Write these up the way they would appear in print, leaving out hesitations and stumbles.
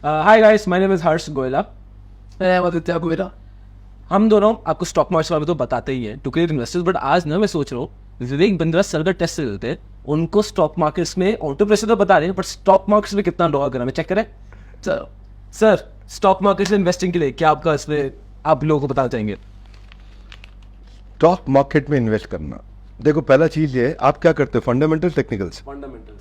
Hi guys, my name is Harsh Goyla. Aditya Goyla. हम दोनों आपको स्टॉक मार्केट बारे में तो बताते ही हैं टू क्रिएट इन्वेस्टर्स, बट आज ना मैं सोच रहा हूँ विवेक बिंद्रा सर का टेस्ट लेते हैं। उनको स्टॉक मार्केट्स में एंटरप्रेन्योरशिप तो बता रहे हैं, बट स्टॉक मार्केट्स में कितना ड्रॉ करना है चेक करें। सर, स्टॉक मार्केट में इन्वेस्टिंग के लिए क्या आपका इसमें आप लोगों को बताना चाहेंगे? स्टॉक मार्केट में इन्वेस्ट करना, देखो पहला चीज ये है, आप क्या करते हो? Fundamental, technicals?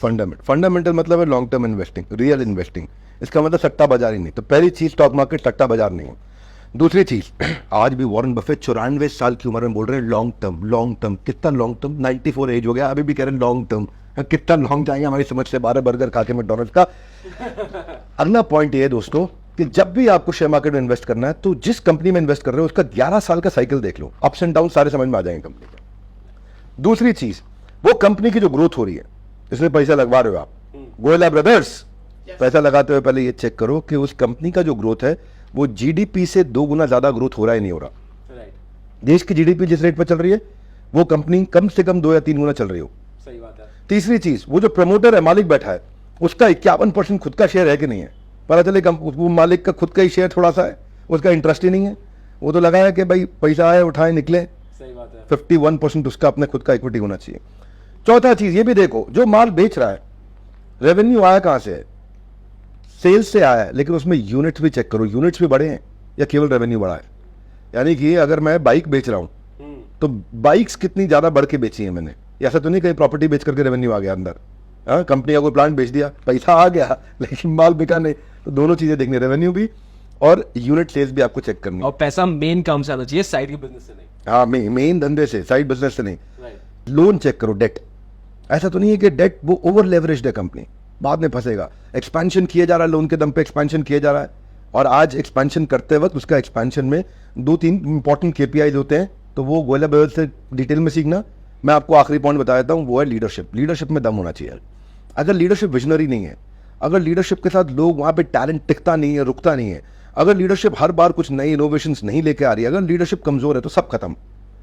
फंडामेंटल मतलब है long term investing, real investing. इसका मतलब सट्टा बाजार ही नहीं। तो पहली चीज, स्टॉक मार्केट सट्टा बाजार नहीं है। दूसरी चीज, आज भी वॉरेन बफेट 94 साल की उम्र में बोल रहे हैं लॉन्ग टर्म। कितना लॉन्ग टर्म? 94 एज हो गया, अभी भी कह रहे हैं लॉन्ग टर्म। कितना लॉन्ग जाएंगे हमारी समझ से? 12 बर्गर खा के मैकडॉनल्ड्स का। अगला पॉइंट ये है दोस्तों कि जब भी आपको शेयर मार्केट में इन्वेस्ट करना है तो जिस कंपनी में इन्वेस्ट कर रहे हो उसका 11 साल का साइकिल देख लो। अप्स एंड डाउन सारे समझ में आ जाएंगे कंपनी का। दूसरी चीज, वो कंपनी की जो ग्रोथ हो रही है, इसमें पैसा लगवा रहे हो आप, गोयला ब्रदर्स, पैसा लगाते हुए पहले ये चेक करो कि उस कंपनी का जो ग्रोथ है वो जीडीपी से 2 गुना ज्यादा ग्रोथ हो रहा है नहीं हो रहा। देश की जीडीपी जिस रेट पर चल रही है वो कंपनी कम से कम 2 या 3 गुना चल रही हो। सही बात है। तीसरी चीज, वो जो प्रमोटर है, मालिक बैठा है, उसका 51% खुद का शेयर है कि नहीं है? पता चले वो मालिक का खुद का ही शेयर थोड़ा सा है, उसका इंटरेस्ट ही नहीं है। वो तो लगा है कि भाई पैसा आए उठाए निकले। सही बात है। 51% उसका अपने खुद का इक्विटी होना चाहिए। चौथा चीज ये भी देखो, जो माल बेच रहा है रेवेन्यू आया कहां से है? सेल्स से आया है, लेकिन उसमें यूनिट्स भी चेक करो, यूनिट्स भी बढ़े हैं या केवल रेवेन्यू बढ़ा है? यानी कि अगर मैं बाइक बेच रहा हूं तो बाइक्स कितनी ज्यादा बढ़ के बेची है मैंने? ऐसा तो नहीं कहीं प्रॉपर्टी बेच करके रेवेन्यू आ गया अंदर। हाँ, कंपनी का कोई प्लांट बेच दिया, पैसा आ गया लेकिन माल बिका नहीं। तो दोनों चीजें देखनी, रेवेन्यू भी और यूनिट सेल्स भी आपको चेक करनी। और पैसा मेन काम से आना चाहिए, साइड के बिजनेस से नहीं। हाँ, मेन धंधे से, साइड बिजनेस से नहीं। राइट। लोन चेक करो, डेट। ऐसा तो नहीं है कि डेट वो ओवर लेवरेज्ड है कंपनी, बाद में फंसेगा। एक्सपेंशन किया जा रहा है, लोन के दम पे एक्सपेंशन किया जा रहा है, और आज एक्सपेंशन करते वक्त उसका एक्सपेंशन में 2-3 इंपॉर्टेंट केपीआई होते हैं। तो वो गोयला ब्रदर्स से डिटेल में सीखना। मैं आपको आखिरी पॉइंट बता देता हूँ, वो है लीडरशिप। लीडरशिप में दम होना चाहिए। अगर लीडरशिप विजनरी नहीं है, अगर लीडरशिप के साथ लोग वहां पे टैलेंट टिकता नहीं है, रुकता नहीं है, अगर लीडरशिप हर बार कुछ नई इनोवेशंस नहीं लेके आ रही है, अगर लीडरशिप कमजोर है तो सब खत्म।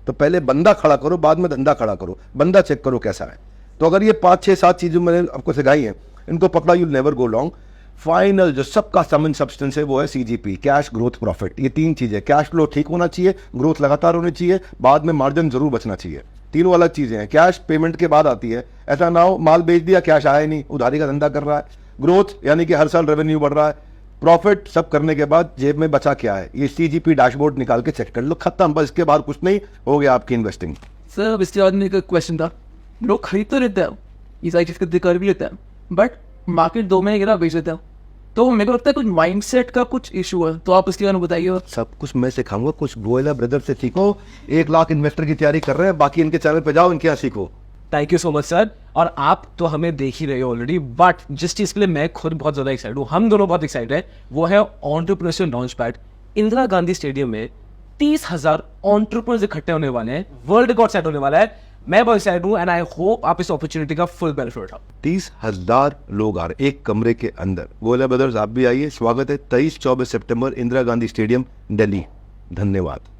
तो पहले बंदा खड़ा करो, बाद में धंधा खड़ा करो। बंदा चेक करो कैसा है। तो अगर ये 5, 6, 7 चीजें मैंने आपको सिखाई हैं, इनको पकड़ा, you never go long. Final जो सबका समन सब्सटेंस है वो है सीजीपी, कैश ग्रोथ प्रॉफिट। ये 3 चीजें, कैश फ्लो ठीक होना चाहिए, ग्रोथ लगातार होनी चाहिए, बाद में मार्जिन जरूर बचना चाहिए। तीनों अलग चीजें हैं। कैश पेमेंट के बाद आती है। ऐसा ना हो माल बेच दिया, कैश आया ही नहीं, उधारी का धंधा कर रहा है। ग्रोथ यानी कि हर साल रेवेन्यू बढ़ रहा है। प्रॉफिट सब करने के बाद जेब में बचा क्या है, ये सीजीपी डैशबोर्ड निकाल के चेक कर लो, खत्म। बस इसके बाद कुछ नहीं, हो गया आपकी इन्वेस्टिंग। सर, अब इसके बाद मेरा एक क्वेश्चन था। लोग खरीद तो लेते हैं, ये सारी चीज कर भी लेते हैं, बट मार्केट 2 महीने के बाद बेच देते हैं। तो मेरे को लगता है कुछ माइंडसेट का कुछ इशू है, तो आप उसके बारे में बताइए। सब कुछ मैं सिखाऊंगा, कुछ गोयला ब्रदर से सीखो। 1 लाख इन्वेस्टर की तैयारी कर रहे हैं, बाकी इनके चैनल पे जाओ, इनके यहाँ सीखो। Thank you so much sir. और आप तो हमें देख ही रहे हो ऑलरेडी, बट जिस चीज के लिए मैं खुद बहुत ज्यादा एक्साइटेड हूँ, हम दोनों बहुत एक्साइटेड है, वो है entrepreneurship launch pad. Indira Gandhi stadium में 30,000 एंटरप्रेन्योर्स इकट्ठे होने वाले हैं, वर्ल्ड रिकॉर्ड सेट होने वाला है। मैं बहुत एक्साइटेड हूँ एंड आई होप आप इस अपॉर्चुनिटी का फुल बेनिफिट उठाओ। 30,000 लोग आ रहे एक कमरे के अंदर। गोयला ब्रदर्स आप भी आइए, स्वागत है 23-24 सितंबर इंदिरा गांधी स्टेडियम, दिल्ली। धन्यवाद।